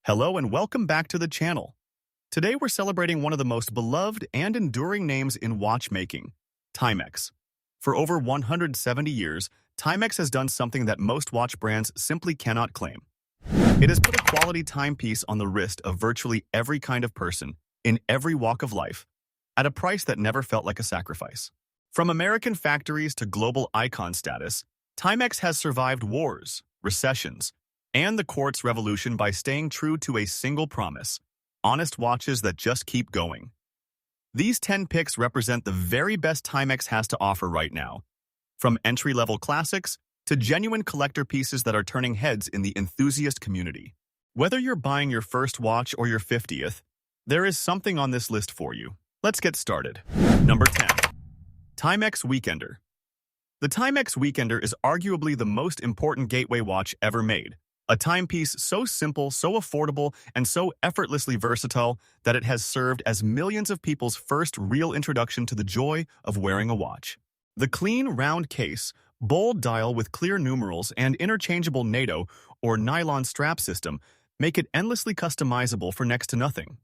Hello and welcome back to the channel. Today we're celebrating one of the most beloved and enduring names in watchmaking, Timex. For over 170 years, Timex has done something that most watch brands simply cannot claim. It has put a quality timepiece on the wrist of virtually every kind of person, in every walk of life, at a price that never felt like a sacrifice. From American factories to global icon status, Timex has survived wars, recessions, and the quartz revolution by staying true to a single promise: honest watches that just keep going. These 10 picks represent the very best Timex has to offer right now, from entry-level classics to genuine collector pieces that are turning heads in the enthusiast community. Whether you're buying your first watch or your 50th, there is something on this list for you. Let's get started. Number 10. Timex Weekender. The Timex Weekender is arguably the most important gateway watch ever made. A timepiece so simple, so affordable, and so effortlessly versatile that it has served as millions of people's first real introduction to the joy of wearing a watch. The clean, round case, bold dial with clear numerals, and interchangeable NATO or nylon strap system make it endlessly customizable for next to nothing.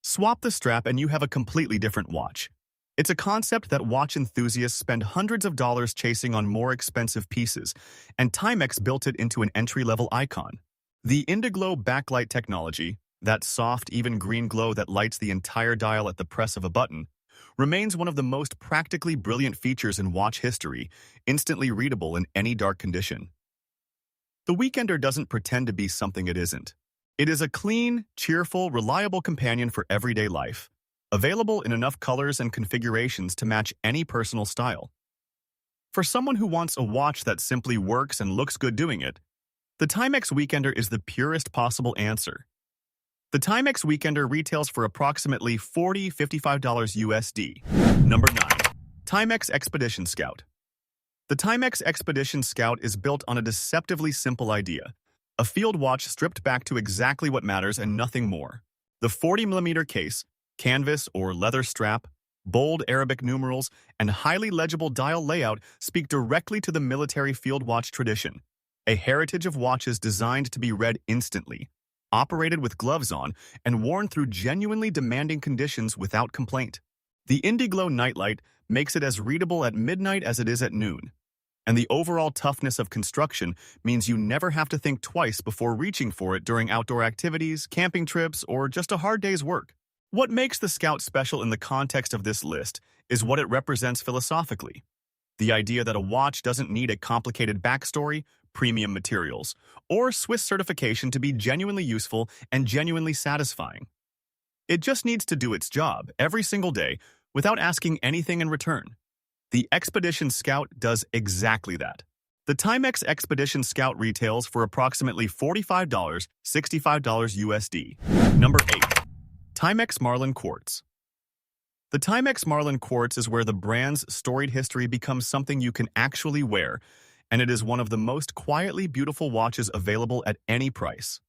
Swap the strap and you have a completely different watch. It's a concept that watch enthusiasts spend hundreds of dollars chasing on more expensive pieces, and Timex built it into an entry-level icon. The Indiglow backlight technology, that soft, even green glow that lights the entire dial at the press of a button, remains one of the most practically brilliant features in watch history, instantly readable in any dark condition. The Weekender doesn't pretend to be something it isn't. It is a clean, cheerful, reliable companion for everyday life, available in enough colors and configurations to match any personal style. For someone who wants a watch that simply works and looks good doing it, the Timex Weekender is the purest possible answer. The Timex Weekender retails for approximately $55 USD. Number 9. Timex Expedition Scout. The Timex Expedition Scout is built on a deceptively simple idea: a field watch stripped back to exactly what matters and nothing more. The 40mm case, canvas or leather strap, bold Arabic numerals, and highly legible dial layout speak directly to the military field watch tradition, a heritage of watches designed to be read instantly, operated with gloves on, and worn through genuinely demanding conditions without complaint. The Indiglow nightlight makes it as readable at midnight as it is at noon, and the overall toughness of construction means you never have to think twice before reaching for it during outdoor activities, camping trips, or just a hard day's work. What makes the Scout special in the context of this list is what it represents philosophically. The idea that a watch doesn't need a complicated backstory, premium materials, or Swiss certification to be genuinely useful and genuinely satisfying. It just needs to do its job every single day without asking anything in return. The Expedition Scout does exactly that. The Timex Expedition Scout retails for approximately $45, $65 USD. Number 8. Timex Marlin Quartz. The Timex Marlin Quartz is where the brand's storied history becomes something you can actually wear, and it is one of the most quietly beautiful watches available at any price.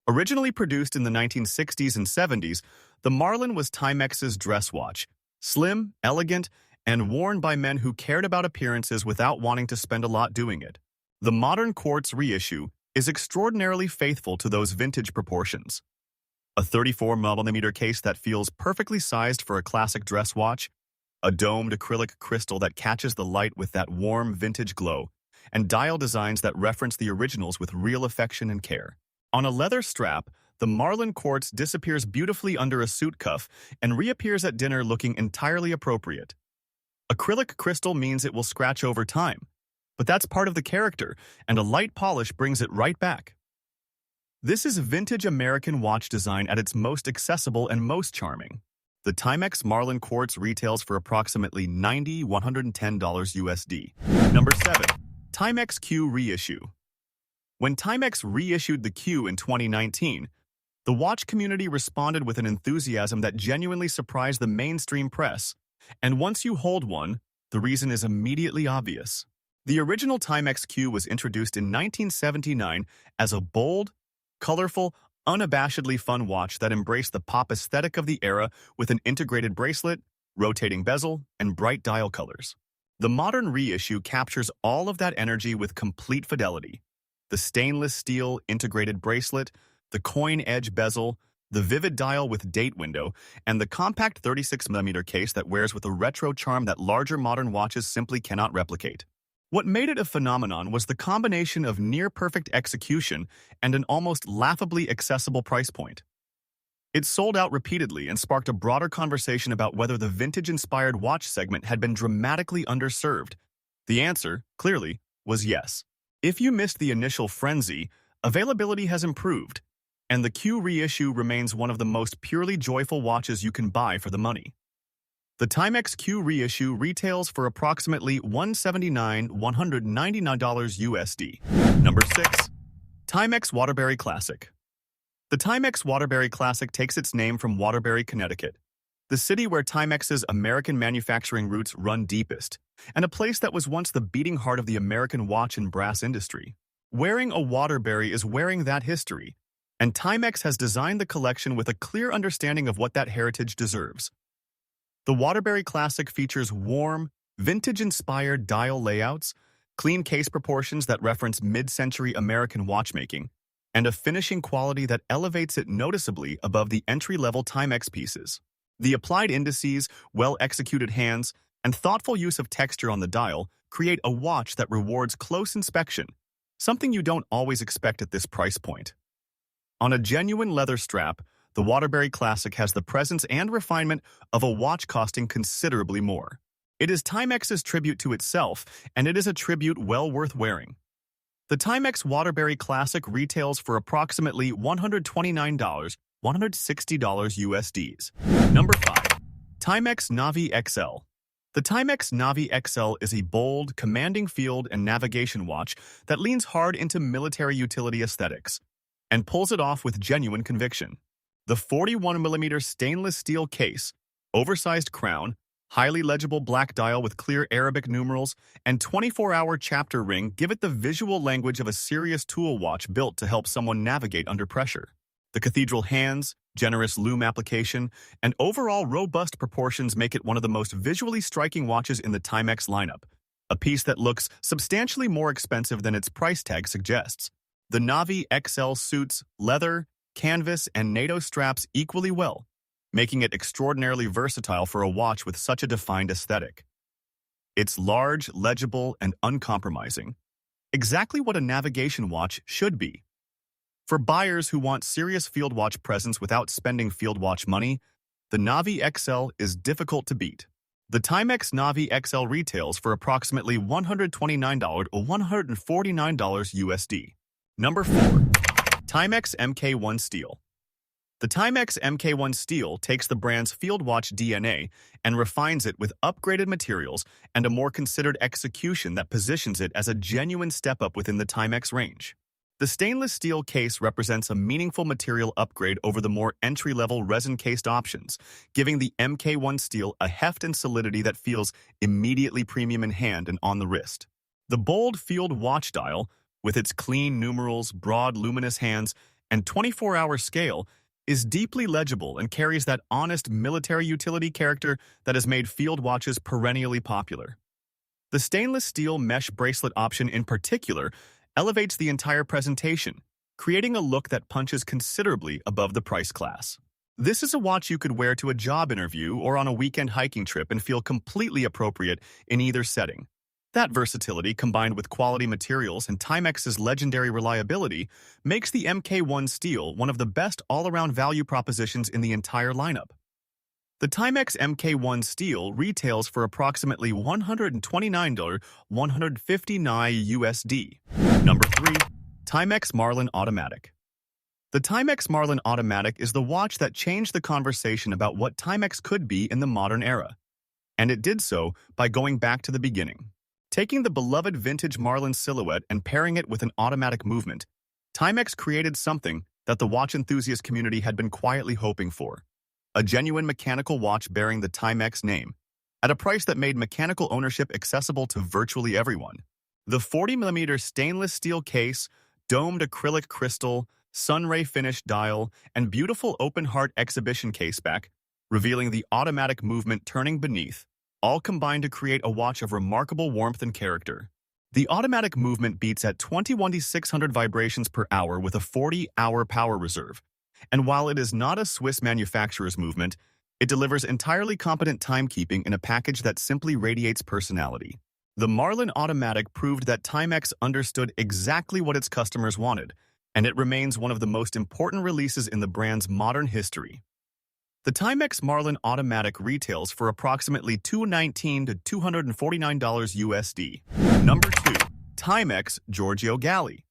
Originally produced in the 1960s and 70s, the Marlin was Timex's dress watch, slim, elegant, and worn by men who cared about appearances without wanting to spend a lot doing it. The modern Quartz reissue is extraordinarily faithful to those vintage proportions. A 34mm case that feels perfectly sized for a classic dress watch, a domed acrylic crystal that catches the light with that warm vintage glow, and dial designs that reference the originals with real affection and care. On a leather strap, the Marlin Quartz disappears beautifully under a suit cuff and reappears at dinner looking entirely appropriate. Acrylic crystal means it will scratch over time, but that's part of the character, and a light polish brings it right back. This is vintage American watch design at its most accessible and most charming. The Timex Marlin Quartz retails for approximately $90–110 USD. Number 7. Timex Q Reissue. When Timex reissued the Q in 2019, the watch community responded with an enthusiasm that genuinely surprised the mainstream press. And once you hold one, the reason is immediately obvious. The original Timex Q was introduced in 1979 as a bold, colorful, unabashedly fun watch that embraced the pop aesthetic of the era with an integrated bracelet, rotating bezel, and bright dial colors. The modern reissue captures all of that energy with complete fidelity. The stainless steel integrated bracelet, The coin-edge bezel, the vivid dial with date window, and the compact 36mm case that wears with a retro charm that larger modern watches simply cannot replicate. What made it a phenomenon was the combination of near-perfect execution and an almost laughably accessible price point. It sold out repeatedly and sparked a broader conversation about whether the vintage-inspired watch segment had been dramatically underserved. The answer, clearly, was yes. If you missed the initial frenzy, availability has improved, and the Q Reissue remains one of the most purely joyful watches you can buy for the money. The Timex Q Reissue retails for approximately $179 USD. Number 6. Timex Waterbury Classic. The Timex Waterbury Classic takes its name from Waterbury, Connecticut, the city where Timex's American manufacturing roots run deepest, and a place that was once the beating heart of the American watch and brass industry. Wearing a Waterbury is wearing that history, and Timex has designed the collection with a clear understanding of what that heritage deserves. The Waterbury Classic features warm, vintage-inspired dial layouts, clean case proportions that reference mid-century American watchmaking, and a finishing quality that elevates it noticeably above the entry-level Timex pieces. The applied indices, well-executed hands, and thoughtful use of texture on the dial create a watch that rewards close inspection, something you don't always expect at this price point. On a genuine leather strap, the Waterbury Classic has the presence and refinement of a watch costing considerably more. It is Timex's tribute to itself, and it is a tribute well worth wearing. The Timex Waterbury Classic retails for approximately $129, $160 USDs. Number 5. Timex Navi XL. The Timex Navi XL is a bold, commanding field and navigation watch that leans hard into military utility aesthetics and pulls it off with genuine conviction. The 41mm stainless steel case, oversized crown, highly legible black dial with clear Arabic numerals, and 24-hour chapter ring give it the visual language of a serious tool watch built to help someone navigate under pressure. The cathedral hands, generous lume application, and overall robust proportions make it one of the most visually striking watches in the Timex lineup, a piece that looks substantially more expensive than its price tag suggests. The Navi XL suits leather, canvas, and NATO straps equally well, making it extraordinarily versatile for a watch with such a defined aesthetic. It's large, legible, and uncompromising, exactly what a navigation watch should be. For buyers who want serious field watch presence without spending field watch money, the Navi XL is difficult to beat. The Timex Navi XL retails for approximately $129 or $149 USD. Number 4. Timex MK1 Steel. The Timex MK1 Steel takes the brand's field watch DNA and refines it with upgraded materials and a more considered execution that positions it as a genuine step up within the Timex range. The stainless steel case represents a meaningful material upgrade over the more entry-level resin-cased options, giving the MK1 Steel a heft and solidity that feels immediately premium in hand and on the wrist. The bold field watch dial, with its clean numerals, broad luminous hands, and 24-hour scale, is deeply legible and carries that honest military utility character that has made field watches perennially popular. The stainless steel mesh bracelet option in particular elevates the entire presentation, creating a look that punches considerably above the price class. This is a watch you could wear to a job interview or on a weekend hiking trip and feel completely appropriate in either setting. That versatility, combined with quality materials and Timex's legendary reliability, makes the MK1 Steel one of the best all-around value propositions in the entire lineup. The Timex MK1 Steel retails for approximately $129, $159 USD. Number 3. Timex Marlin Automatic. The Timex Marlin Automatic is the watch that changed the conversation about what Timex could be in the modern era. And it did so by going back to the beginning. Taking the beloved vintage Marlin silhouette and pairing it with an automatic movement, Timex created something that the watch enthusiast community had been quietly hoping for. A genuine mechanical watch bearing the Timex name, at a price that made mechanical ownership accessible to virtually everyone. The 40mm stainless steel case, domed acrylic crystal, sunray finished dial, and beautiful open-heart exhibition caseback, revealing the automatic movement turning beneath, all combine to create a watch of remarkable warmth and character. The automatic movement beats at 21,600 vibrations per hour with a 40-hour power reserve. And while it is not a Swiss manufacturer's movement, it delivers entirely competent timekeeping in a package that simply radiates personality. The Marlin Automatic proved that Timex understood exactly what its customers wanted, and it remains one of the most important releases in the brand's modern history. The Timex Marlin Automatic retails for approximately $219 to $249 USD. Number 2. Timex Giorgio Galli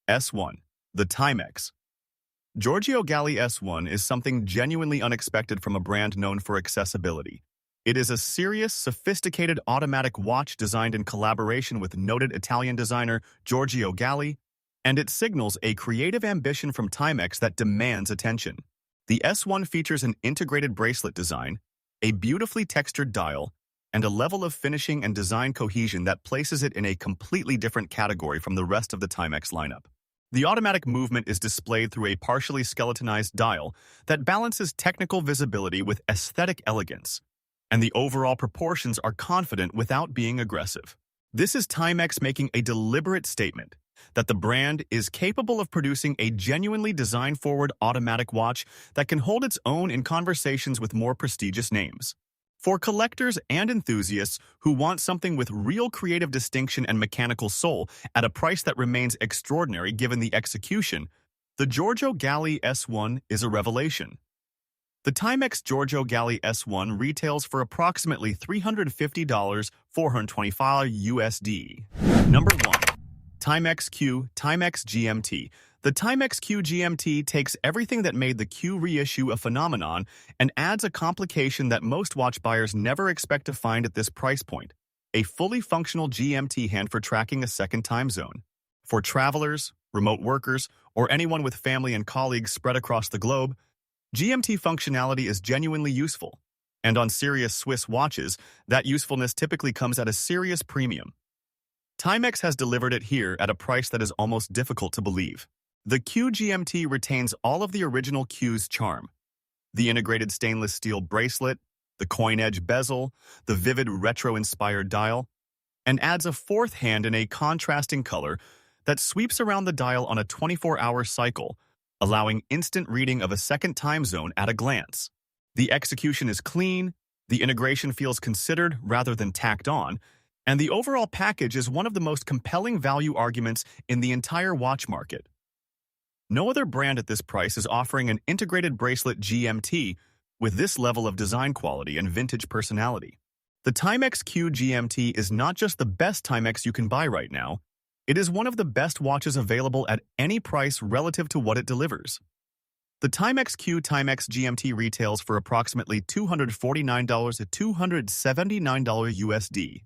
S1. The Timex Giorgio Galli S1 is something genuinely unexpected from a brand known for accessibility. It is a serious, sophisticated automatic watch designed in collaboration with noted Italian designer Giorgio Galli, and it signals a creative ambition from Timex that demands attention. The S1 features an integrated bracelet design, a beautifully textured dial, and a level of finishing and design cohesion that places it in a completely different category from the rest of the Timex lineup. The automatic movement is displayed through a partially skeletonized dial that balances technical visibility with aesthetic elegance, and the overall proportions are confident without being aggressive. This is Timex making a deliberate statement that the brand is capable of producing a genuinely design-forward automatic watch that can hold its own in conversations with more prestigious names. For collectors and enthusiasts who want something with real creative distinction and mechanical soul at a price that remains extraordinary given the execution, the Giorgio Galli S1 is a revelation. The Timex Giorgio Galli S1 retails for approximately $350, $425 USD. Number 1. Timex Q Timex GMT. The Timex Q GMT takes everything that made the Q Reissue a phenomenon and adds a complication that most watch buyers never expect to find at this price point: a fully functional GMT hand for tracking a second time zone. For travelers, remote workers, or anyone with family and colleagues spread across the globe, GMT functionality is genuinely useful. And on serious Swiss watches, that usefulness typically comes at a serious premium. Timex has delivered it here at a price that is almost difficult to believe. The Q GMT retains all of the original Q's charm: the integrated stainless steel bracelet, the coin-edge bezel, the vivid retro-inspired dial, and adds a fourth hand in a contrasting color that sweeps around the dial on a 24-hour cycle, allowing instant reading of a second time zone at a glance. The execution is clean, the integration feels considered rather than tacked on, and the overall package is one of the most compelling value arguments in the entire watch market. No other brand at this price is offering an integrated bracelet GMT with this level of design quality and vintage personality. The Timex Q GMT is not just the best Timex you can buy right now, it is one of the best watches available at any price relative to what it delivers. The Timex Q Timex GMT retails for approximately $249 to $279 USD.